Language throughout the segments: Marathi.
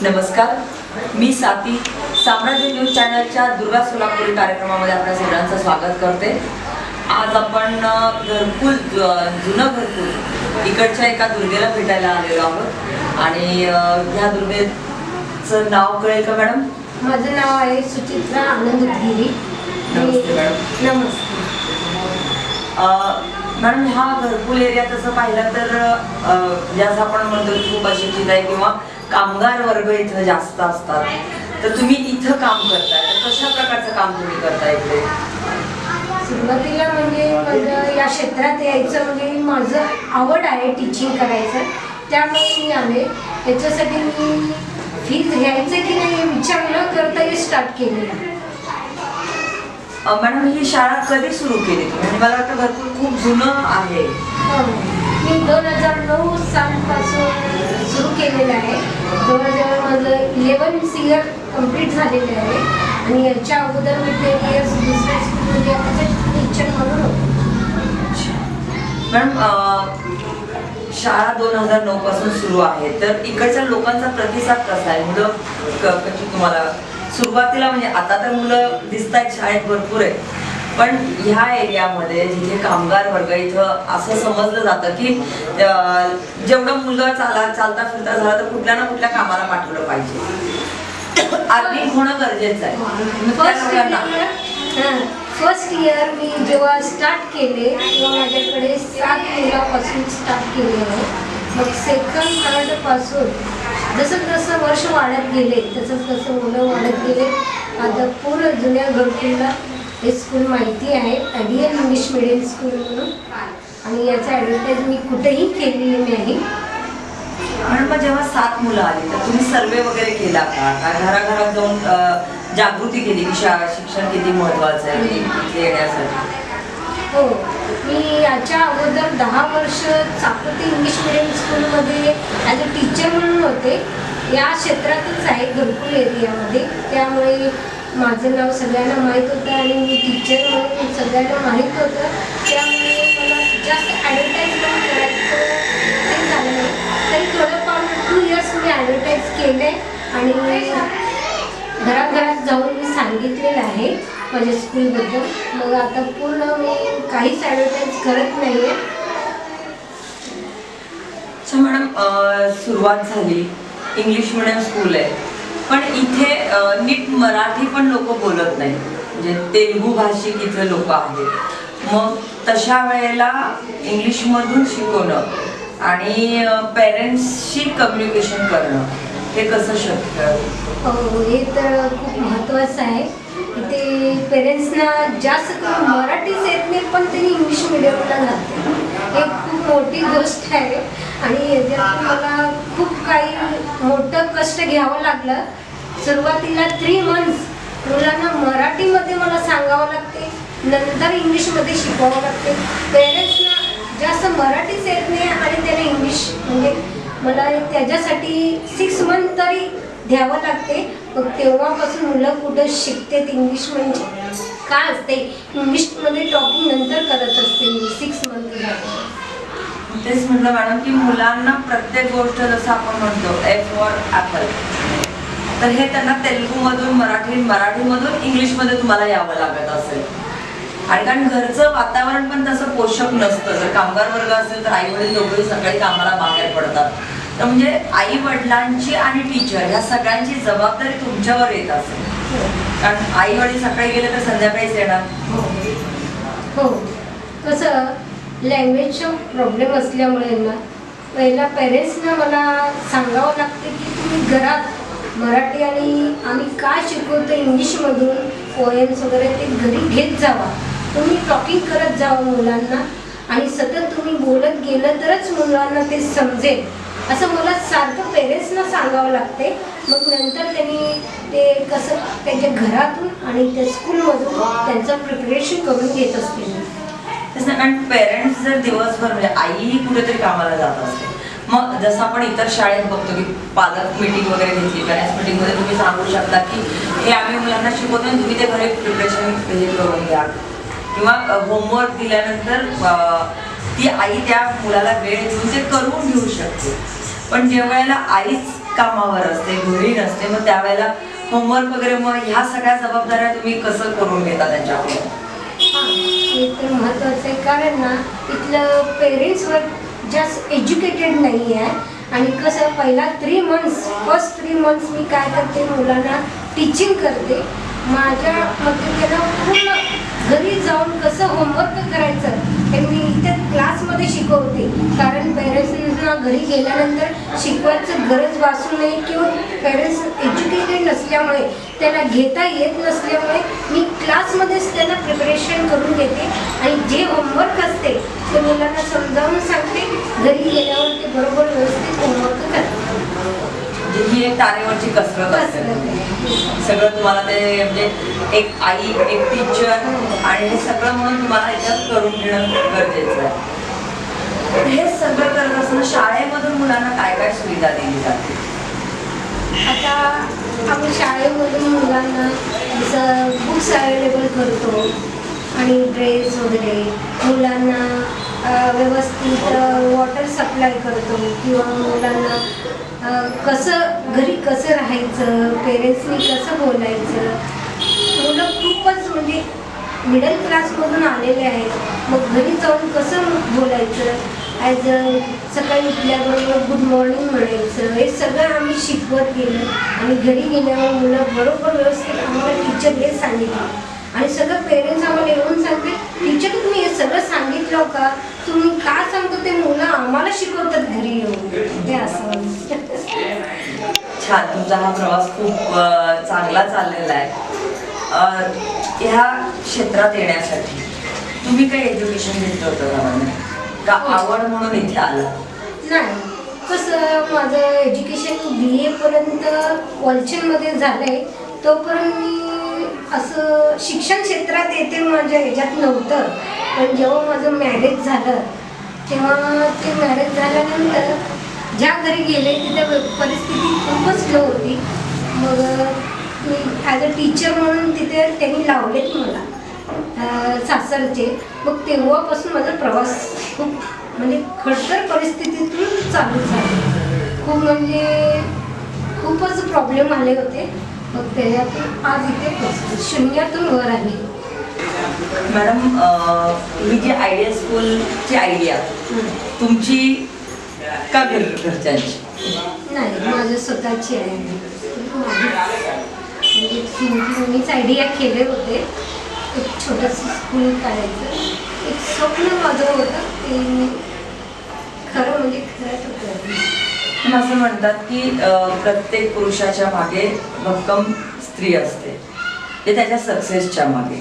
नमस्कार, मी साथी साम्राज्य न्यूज चॅनलच्या दुर्गा सोलापुरी कार्यक्रमामध्ये आपल्या सगळ्यांचं स्वागत करते। आज आपण घरकुल जुनं घरकुल इकडच्या एका दुर्गेला भेटायला आलेलो आहोत आणि ह्या दुर्गेचं नाव कळेल का मॅडम? माझं नाव आहे सुचित्रा आनंद गिरी। नमस्ते मॅडम। नमस्ते मॅडम, हा घरकुल एरिया तसं पाहिलं तर जसं आपण म्हणतो खूप अशिक्षित आहे किंवा कामगार वर्ग इथं जास्त असतात, तर तुम्ही इथं काम करताय, तर कशा प्रकारचं काम तुम्ही करताय इथे? सुरुवातीला म्हणजे माझं या क्षेत्रात यायचं म्हणजे माझं आवड आहे टीचिंग करायचं, त्यामुळे मी आले। याच्यासाठी मी फीज घ्यायचं की नाही हे विचार न करता हे स्टार्ट केलेलं। मॅडम, ही शाळा कधी सुरू केली तुम्ही? म्हणजे मला वाटतं घरकुल खूप जुनं आहे। मी 2009 सालपासून सुरू केलेलं आहे। जवळजवळ माझं 11 इयर कंप्लीट झालेलं आहे आणि याच्या अगोदर मी 10 इयर्स दुसऱ्या स्कूलमध्ये टीचर म्हणून होते। मॅडम, शाळा 2009 पासून सुरू आहे, तर इकडच्या लोकांचा प्रतिसाद कसा आहे? मुलं कशी तुम्हाला सुरुवातीला, म्हणजे आता तर मुलं दिसत आहेत शाळेत भरपूर आहे, पण ह्या एरियामध्ये जिथे कामगार वर्ग इथं असं समजलं जातं की जेवढं मुलं चालता फिरता झाला तर कुठल्या ना कुठल्या कामाला पाठवलं पाहिजे, आर्थिक होणं गरजेचं आहे। फर्स्ट इयर मी जेव्हा स्टार्ट केले तेव्हा माझ्याकडे 7 मुलापासून स्टार्ट केले आहे। मग सेकंड थर्ड पासून जसं जसं वर्ष वाढत गेले तसं तसं मुलं वाढत गेले। आता पूर्ण जुन्या घरकुलला हे स्कूल माहिती आहे, आयडियल इंग्लिश मीडियम स्कूल म्हणून, आणि याचा ॲडव्हर्टाईज मी कुठेही केलेली नाही। मॅडम, जेव्हा 7 मुलं आली तर तुम्ही सर्वे वगैरे केला का? घराघरात जाऊन जागृती केली की शिक्षण किती महत्त्वाचं आहे इथे येण्यासाठी? हो, मी याच्या अगोदर 10 वर्ष चाकोती इंग्लिश मीडियम स्कूलमध्ये ॲज अ टीचर म्हणून होते। या क्षेत्रातच आहे घरकुल एरियामध्ये, त्यामुळे माझं नाव सगळ्यांना माहीत होतं आणि मी टीचर म्हणून सगळ्यांना माहीत होतं, त्यामुळे मला जास्त ॲडव्हर्टाईजमेंट करायचं ते झालं नाही। तरी थोडंफार 2 इयर्स मी ॲडव्हर्टाईज केलं आहे आणि घराघरात जाऊन मी सांगितलेलं आहे माझ्या स्कूलबद्दल। मग आता पूर्ण मी काहीच ॲडव्हर्टाईज करत नाही आहे। अच्छा मॅडम, सुरुवात झाली, इंग्लिश मिडियम स्कूल आहे, पण इथे नीट मराठी पण लोक बोलत नाही, म्हणजे तेलुगू भाषिक इथे लोक आहेत। मग तशा वेळेला इंग्लिशमधून शिकवणं आणि पेरेंट्सशी कम्युनिकेशन करणं हे कसं शक्य? हो, हे तर खूप महत्त्वाचं आहे। इथे पेरेंट्सना जास्त करून मराठीच येत नाही, पण त्यांनी इंग्लिश मिडियमला जाते, हे खूप मोठी गोष्ट आहे आणि याच्यात मला खूप काही मोठं कष्ट घ्यावं लागलं। सुरुवातीला 3 मंथ्स मुलांना मराठीमध्ये मला सांगावं लागते, नंतर इंग्लिशमध्ये शिकवावं लागते। पेरेंट्सना जास्त मराठीच येत नाही आणि त्याने इंग्लिश, म्हणजे मला त्याच्यासाठी 6 मंथ तरी द्यावं लागते। मग तेव्हापासून मुलं कुठं शिकते इंग्लिश, म्हणजे काय असते इंग्लिशमध्ये टॉकिंग नंतर करत असते मी 6 मंथ झाले। तेच म्हटलं मॅडम की मुलांना प्रत्येक गोष्ट जसं आपण म्हणतो एफ फॉर ॲपल, तर हे त्यांना तेलुगूमधून मराठीमधून इंग्लिशमध्ये तुम्हाला यावं लागत असेल, आणि कारण घरचं वातावरण पण तसं पोषक नसतं। जर कामगार वर्ग असेल तर आई वडील दोघेही सकाळी कामाला बाहेर पडतात, तर म्हणजे आई वडिलांची आणि टीचर ह्या सगळ्यांची जबाबदारी तुमच्यावर येत असेल, कारण आई वडील सकाळी गेले तर संध्याकाळीच येणार। हो, कसं लँग्वेजचा प्रॉब्लेम असल्यामुळे ना पहिला पेरेंट्सना मला सांगावं लागते की तुम्ही घरात मराठी आणि आम्ही काय शिकवतो इंग्लिशमधून पोएम्स वगैरे ते घरी घेत जावा, तुम्ही टॉकिंग करत जावा मुलांना, आणि सतत तुम्ही बोलत गेलं तरच मुलांना ते समजेल, असं मला सारखं पेरेंट्सना सांगावं लागते। मग नंतर त्यांनी ते कसं त्यांच्या घरातून आणि त्या स्कूलमधून त्यांचं प्रिपरेशन करून घेत असते। तसं कारण पेरेंट्स जर दिवसभर, म्हणजे आईही कुठेतरी कामाला जात असते, मग जसं आपण इतर शाळेत बघतो की पालक मीटिंग वगैरे घेतली, पॅरेंट्स मीटिंगमध्ये तुम्ही सांगू शकता की हे आम्ही मुलांना शिकवतो आणि तुम्ही ते घरी प्रिपरेशन करून घ्या, किंवा होमवर्क दिल्यानंतर ती आई त्या मुलाला वेळ देऊन ते करून घेऊ शकते। पण ज्या वेळेला आईच कामावर असते, घरी नसते, मग त्यावेळेला होमवर्क वगैरे, मग ह्या सगळ्या जबाबदाऱ्या तुम्ही कसं करून घेता त्यांच्याकडून? हे तर महत्त्वाचं आहे, कारण ना इथलं पेरेंट्सवर जास्त एज्युकेटेड नाही आहे. आणि कसं पहिला फर्स्ट 3 मंथ्स मी काय करते, मुलांना टीचिंग करते. माझ्या मते त्यांना पूर्ण घरी जाऊन कसं होमवर्क करायचं हे मी इथे क्लासमध्ये शिकवते. कारण पेरेंट्सना घरी गेल्यानंतर शिकवायचं गरज भासू नये किंवा पेरेंट्स एज्युकेटेड नसल्यामुळे त्याला घेता येत नसल्यामुळे मी क्लासमध्येच त्यांना प्रिपरेशन करून घेते. आणि जे होमवर्क असते ते मुलांना समजावून सांगते. घरी गेल्यावर ते बरोबर व्यवस्थित होमवर्क करतात. ही एक तारेवरची कसरत असते. सगळं तुम्हाला ते म्हणजे एक आई, एक टीचर आणि हे सगळं म्हणून तुम्हाला याच्यात करून घेणं गरजेचं आहे. हे सगळं करत असताना शाळेमधून मुलांना काय काय सुविधा दिली जाते? आता आम्ही शाळेमधून मुलांना जसं बुक्स अवेलेबल करतो आणि ड्रेस वगैरे, मुलांना व्यवस्थित वॉटर सप्लाय करतो किंवा मुलांना कसं घरी कसं राहायचं, पेरेंट्सनी कसं बोलायचं. मुलं खूपच म्हणजे मिडल क्लासमधून आलेले आहेत, मग घरी जाऊन कसं बोलायचं, सकाळी उठल्याबरोबर गुड मॉर्निंग म्हणायचं, हे सगळं आम्ही शिकवत गेलो. आणि घरी गेल्यावर मुलं बरोबर व्यवस्थित आम्हाला टीचर हे सांगितलं. आणि सगळं पेरेंट्स आम्हाला येऊन सांगते, टीचर तुम्ही हे सगळं सांगितलं का, तुम्ही का सांगतो ते मुलं आम्हाला शिकवतात घरी येऊन, ते असं. छान, तुमचा हा प्रवास खूप चांगला चाललेला आहे. ह्या क्षेत्रात येण्यासाठी तुम्ही काही एज्युकेशन घेतलं होतं का, आवड म्हणून इथे आला? नाही, कसं माझं एज्युकेशन BA पर्यंत वालचंदमध्ये झालं आहे. तोपर्यंत मी असं शिक्षण क्षेत्रात येते माझ्या ह्याच्यात नव्हतं. पण जेव्हा माझं मॅरेज झालं तेव्हा ते मॅरेज झाल्यानंतर ज्या घरी गेले तिथे परिस्थिती खूपच लो होती. मग मी ॲज अ टीचर म्हणून तिथे त्यांनी लावलेत मला सासरचे. मग तेव्हापासून माझा प्रवास खूप म्हणजे खडतर परिस्थितीतून चालू झाला. खूप म्हणजे खूपच प्रॉब्लेम आले होते. मग त्याच्यातून आज इथे पोचले, शून्यातून वर आली. मॅडम, ही जी आयडिया स्कूलची आयडिया तुमची का घरच्यांची? नाही, माझं स्वतःची आहे. म्हणजे मीच आयडिया केले होते एक छोटंसं स्कूल काढायचं. एक स्वप्न माझं होतं, ते खरं म्हणजे खरंच होतं. असं म्हणतात की प्रत्येक पुरुषाच्या मागे भक्कम स्त्री असते, ते त्याच्या सक्सेसच्या मागे.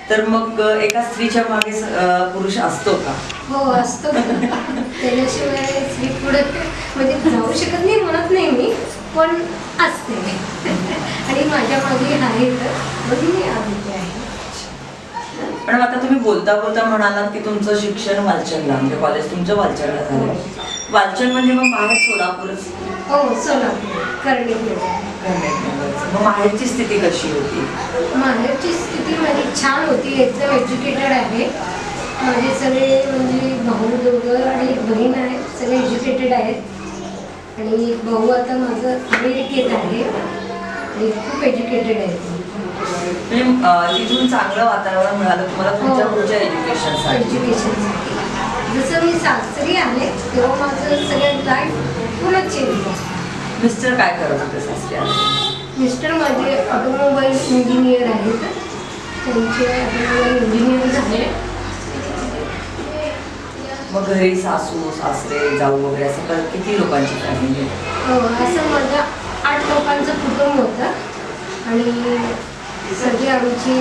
तर मग एका स्त्रीच्या मागे पुरुष असतो का? हो, असतो. त्याच्याशिवाय स्त्री पुढे म्हणजे जाऊ शकत नाही म्हणत नाही मी, पण असते. आणि माझ्या मागे आहे तर म्हणून मी आलेली आहे. पण आता तुम्ही बोलता बोलता म्हणालात की तुमचं शिक्षण वालचंदला, म्हणजे कॉलेज तुमचं वालचंदला झालं. वालचंद म्हणजे मग माहेर सोलापूरच? हो, सोलापूर, कर्णिकनगर. मग माहेरची स्थिती कशी होती? माहेरची स्थिती माझी छान होती. एकदम एज्युकेटेड आहे. माझे सगळे म्हणजे भाऊ दोघं आणि एक बहीण आहे, सगळे एज्युकेटेड आहेत. आणि एक भाऊ आता माझं अमेरिकेत आहे आणि खूप एज्युकेटेड आहे. म्हणजे तिथून चांगलं वातावरण मिळालं तुम्हाला तुमच्या पुढच्या एज्युकेशनसाठी? जसं मी सासरी आले तेव्हा माझं सगळं लाईफ पूर्ण चेंज झालं. मिस्टर काय करत होते सासरी आले? मिस्टर माझे ऑटोमोबाईल इंजिनियर आहेत. त्यांचे ऑटोमोबाईल इंजिनियर झाले. मग घरी सासू सासरे जाऊ वगैरे असं किती लोकांची फॅमिली? हो, असं माझं 8 लोकांचं कुटुंब होतं. आणि सगळे आमची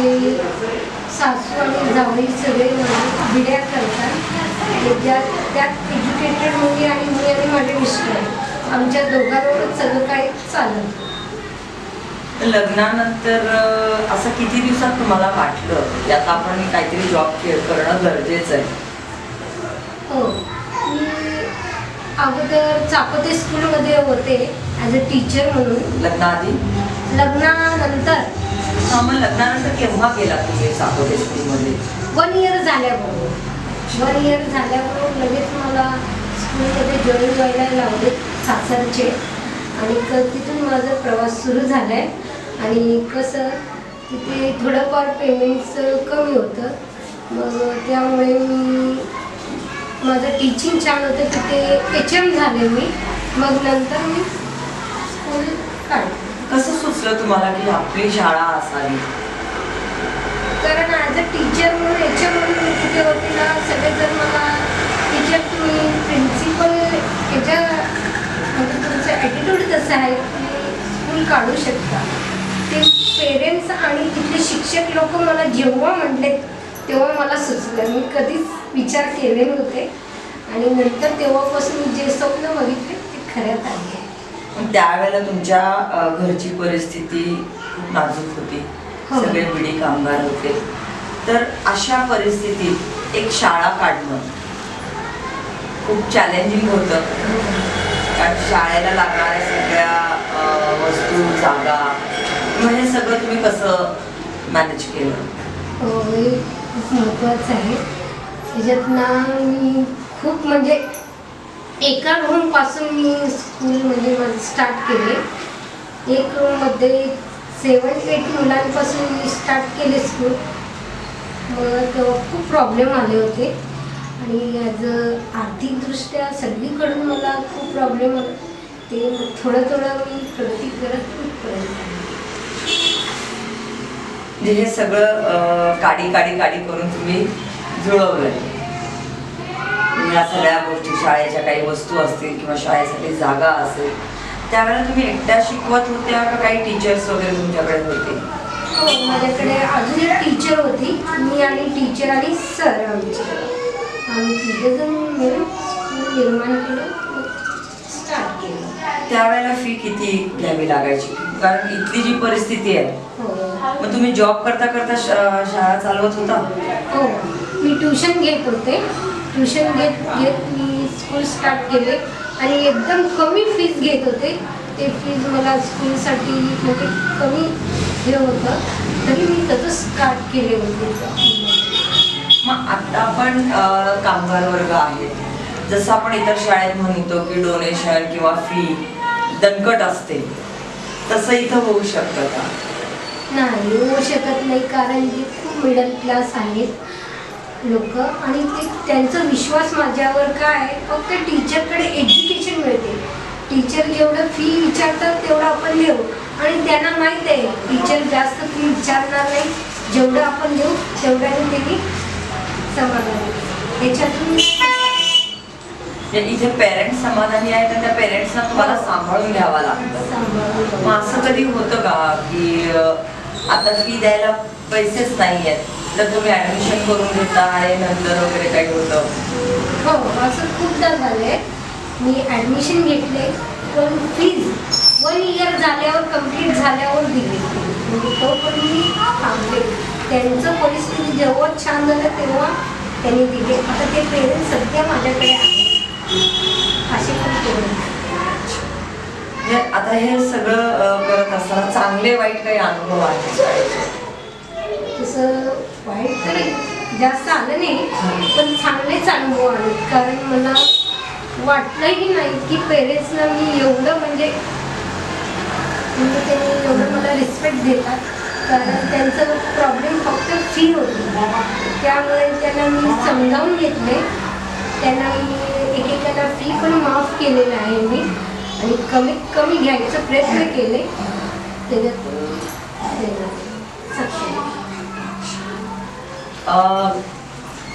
सासू आणि जावई सगळे म्हणजे बिड्या करतात. त्यात एज्युकेटेड मुली आणि मी आणि माझे मिस्टर, आमच्या दोघांवरच सगळं काही चाललं. लग्नानंतर असं किती दिवसात तुम्हाला वाटलं की आता आपण काहीतरी जॉब करणं गरजेचं आहे? हो, मी अगोदर चापोते स्कूलमध्ये होते ॲज अ टीचर म्हणून. लग्नाआधी? लग्नानंतर. हां, मग लग्नानंतर केव्हा गेला तुम्ही चापोते स्कूलमध्ये? 1 इयर झाल्याबरोबर. 1 इयर झाल्याबरोबर लगेच मला स्कूलमध्ये जॉईन व्हायला लावले सासरचे. आणि तिथून माझा प्रवास सुरू झाला आहे. आणि कसं तिथे थोडंफार पेमेंट्स कमी होतं, मग त्यामुळे मी माझं टीचिंग छान होतं, तिथे HM झाले मी. मग नंतर मी स्कूल काढली. कसं सुचलं तुम्हाला की आपली शाळा असावी? कारण ॲज अ टीचर म्हणून HM म्हणून मी तिथे होती ना, सगळेजण मला टीचर तुम्ही प्रिन्सिपल ह्याच्या म्हणजे तुमचं ॲटिट्यूड कसं आहे तुम्ही स्कूल काढू शकता. ते पेरेंट्स आणि तिथले शिक्षक लोक मला जेव्हा म्हटले तेव्हा मला सुचलं. मी कधीच विचार केले नव्हते आणि नंतर तेव्हापासून मी जे स्वप्न बघितले ते खऱ्यात आले. त्यावेळेला तुमच्या घरची परिस्थिती खूप नाजूक होती, सगळे बिडी कामगार होते. तर अशा परिस्थितीत एक शाळा काढणं खूप चॅलेंजिंग होतं, कारण शाळेला लागणाऱ्या सगळ्या वस्तू, जागा, मग हे सगळं तुम्ही कसं मॅनेज केलं? हे खूप महत्त्वाचं आहे. त्याच्यात ना मी खूप म्हणजे एका रूमपासून मी स्कूल म्हणजे माझं स्टार्ट केले. एक रूममध्ये 7-8 मुलांपासून मी स्टार्ट केले स्कूल. मग तेव्हा खूप प्रॉब्लेम आले होते आणि ॲज आर्थिकदृष्ट्या सगळीकडून मला खूप प्रॉब्लेम आला. ते थोडं थोडं मी प्रगती करत कुठपर्यंत. म्हणजे हे सगळं काडी करून तुम्ही जुळवलंय. या सगळ्या गोष्टी, शाळेच्या काही वस्तू असतील किंवा शाळेसाठी जागा असेल, त्यावेळेला तुम्ही एकट्या शिकवत होत्या का काही टीचर्स वगैरे तुमच्याकडे होते? हो, माझ्याकडे अजून एक टीचर होती. मी आणि टीचर आणि सर आम्ही तिघेजण मिळून स्कूल निर्माण केलं, स्टार्ट केलं. त्यावेळेला फी किती घ्यावी लागायची? कारण इथली जी परिस्थिती आहे, हो. मग तुम्ही जॉब करता करता शाळा चालवत होता? हो, मी ट्युशन घेत होते. ट्युशन घेत मी स्कूल स्टार्ट केले आणि एकदम कमी फीज घेत होते. ते फीज मला स्कूलसाठी म्हणजे कमी हे होतं, तरी मी तसं स्टार्ट केले होते. मग आता आपण कामगार वर्ग आहे, जसं आपण इतर शाळेत म्हणतो की डोनेशन किंवा फी दणकट असते, तसं इथं होऊ शकतं का? नाही, होऊ शकत नाही. कारण जे खूप मिडल क्लास आहेत लोक आणि ते त्यांचा विश्वास माझ्यावर काय, फक्त टीचरकडे एज्युकेशन मिळते. टीचर जेवढं फी विचारतात तेवढं आपण देऊ आणि त्यांना माहीत आहे टीचर जास्त फी विचारणार नाही. जेवढं आपण देऊ तेवढ्याने त्यांनी समाधान. त्याच्यातून इथे पेरेंट्स समाधानी आहेत, त्या पेरेंट्सना तुम्हाला सांभाळून घ्यावा लागतं. मग असं कधी होतं का की आता फी द्यायला पैसेच नाही आहेत, तर तुम्ही ॲडमिशन करून घेता आणि नंतर वगैरे काही होतं? हो, असं खूपदा झालंय. मी ॲडमिशन घेतले पण फीज 1 इयर झाल्यावर कम्प्लीट झाल्यावर दिली. म्हणजे तो पण मी थांबले. त्यांचं परिस्थिती जेव्हा छान झालं तेव्हा त्यांनी दिले. आता ते पेरेंट्स सध्या माझ्याकडे आहेत. असे पण पेरेंट्स. आता हे सगळं करत असताना चांगले वाईट काही अनुभव आहेत? तसं वाईट तर जास्त आलं नाही, पण चांगलेच अनुभव आले. कारण मला वाटलंही नाही की पेरेंट्सना मी एवढं म्हणजे त्यांनी एवढं मला रिस्पेक्ट देतात. कारण त्यांचं प्रॉब्लेम फक्त फी होती, त्यामुळे त्यांना मी समजावून घेतले. त्यांना मी एकेकाला फी पण माफ केलेलं आहे मी आणि कमीत कमी घ्यायचा प्रयत्न केले. त्याच्यातून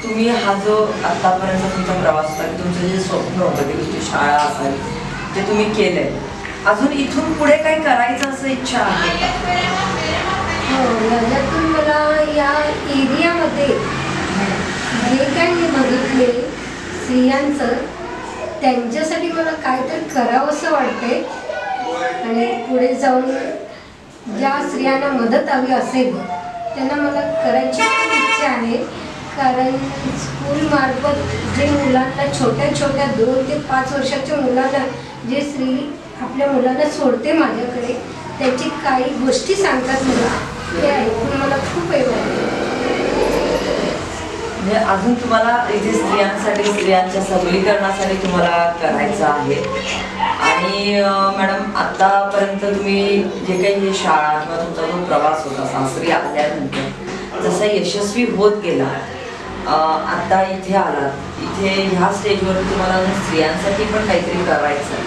तुम्ही हा जो आतापर्यंत तुमचा प्रवास होता, की तुमचं जे स्वप्न होतं की तुमची शाळा असावी, ते तुम्ही केलंय. अजून इथून पुढे काही करायचं असं इच्छा आहे का? हो, याच्यातून मला या एरियामध्ये जे काही मी बघितले स्त्रियांचं, त्यांच्यासाठी मला काहीतरी करावं असं वाटते. आणि पुढे जाऊन ज्या स्त्रियांना मदत हवी असेल त्यांना मला करायची खूप इच्छा आहे. कारण स्कूलमार्फत जे मुलांना छोट्या 2 ते 5 वर्षाच्या मुलांना जे स्त्री आपल्या मुलांना सोडते माझ्याकडे, त्यांची काही गोष्टी सांगतात मला, ते ऐकून मला खूप हे वाटतं. म्हणजे अजून तुम्हाला इथे स्त्रियांच्या सबलीकरणासाठी तुम्हाला करायचं आहे. आणि मॅडम आतापर्यंत तुम्ही जे काही ही शाळा किंवा तुमचा जो प्रवास होता सासरी आल्यानंतर जसा यशस्वी होत गेला, आता इथे आलात, इथे ह्या स्टेजवर तुम्हाला स्त्रियांसाठी पण काहीतरी करायचं आहे,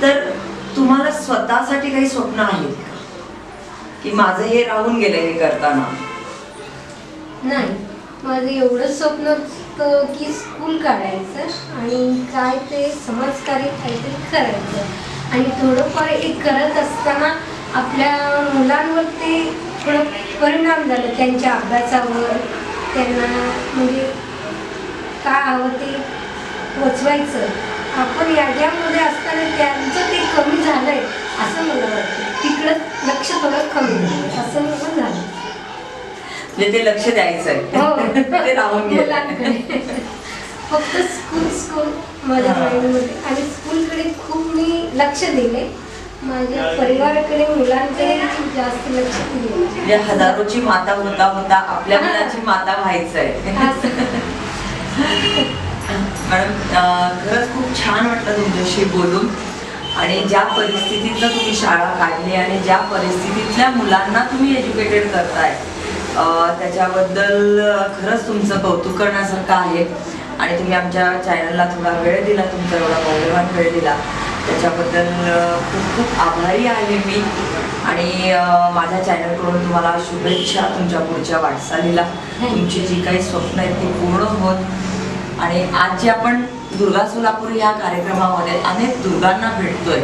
तर तुम्हाला स्वतःसाठी काही स्वप्न आहेत का की माझं हे राहून गेलं हे करताना? नाही, माझं एवढंच स्वप्न होतं की स्कूल काढायचं आणि काय ते समाजकार्य काहीतरी करायचं आणि थोडंफार एक करत असताना आपल्या मुलांवर ते थोडं परिणाम झाला, त्यांच्या अभ्यासावर, त्यांना म्हणजे काय हवं ते पोचवायचं. आपण याच्यामध्ये असताना त्यांचं ते कमी झालंय असं मला वाटतं, तिकडं लक्ष थोडं कमी झालं असं मला झालं. म्हणजे ते लक्ष द्यायचंय ते राहून गेलं. मुलांकडे फक्त स्कूल माझ्या माइंडमध्ये आणि स्कूलकडे खूप मी लक्ष दिले, माझ्या परिवाराकडे मुलांकडे जास्त लक्ष दिले. म्हणजे हजारोची माता होता होता आपल्या मुलाची माता व्हायचंय. मॅडम खरंच खूप छान वाटलं तुमच्याशी बोलून आणि ज्या परिस्थितीतनं तुम्ही शाळा काढली आणि ज्या परिस्थितीतल्या मुलांना तुम्ही एज्युकेटेड करताय त्याच्याबद्दल खरंच तुमचं कौतुक करण्यासारखं आहे. आणि तुम्ही आमच्या चॅनलला थोडा वेळ दिला, तुमचा एवढा मौल्यवान वेळ दिला त्याच्याबद्दल खूप खूप आभारी आहे मी. आणि माझ्या चॅनलकडून तुम्हाला शुभेच्छा तुमच्या पुढच्या वाटचालीला. तुमची जी काही स्वप्न आहेत ती पूर्ण होत. आणि आज जे आपण दुर्गा सोलापूर ह्या कार्यक्रमामध्ये अनेक दुर्गांना भेटतोय,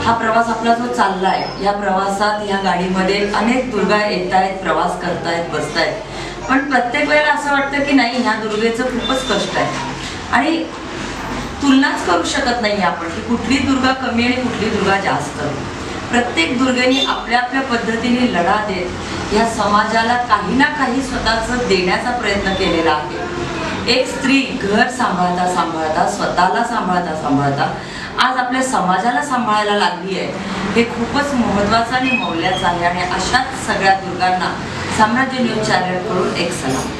हा प्रवास आपला जो चालला आहे, या प्रवासात ह्या गाडीमध्ये अनेक दुर्गा येत आहेत, प्रवास करतायत, बसतायत, पण प्रत्येक वेळेला असं वाटतं की नाही ह्या दुर्गेचं खूपच कष्ट आहे आणि तुलनाच करू शकत नाही आपण की कुठली दुर्गा कमी आणि कुठली दुर्गा जास्त. प्रत्येक दुर्गेने आपल्या आपल्या पद्धतीने लढा देत या समाजाला काही ना काही स्वतःचं देण्याचा प्रयत्न केलेला आहे. एक स्त्री घर सांभाळता सांभाळता, स्वतःला सांभाळता सांभाळता आज आपल्या समाजाला सांभाळायला लागली आहे, हे खूपच महत्त्वाचं आणि मौल्याचं आहे. आणि अशाच सगळ्या दुर्गांना साम्राज्य न्यूज चॅनलकडून एक सलाम.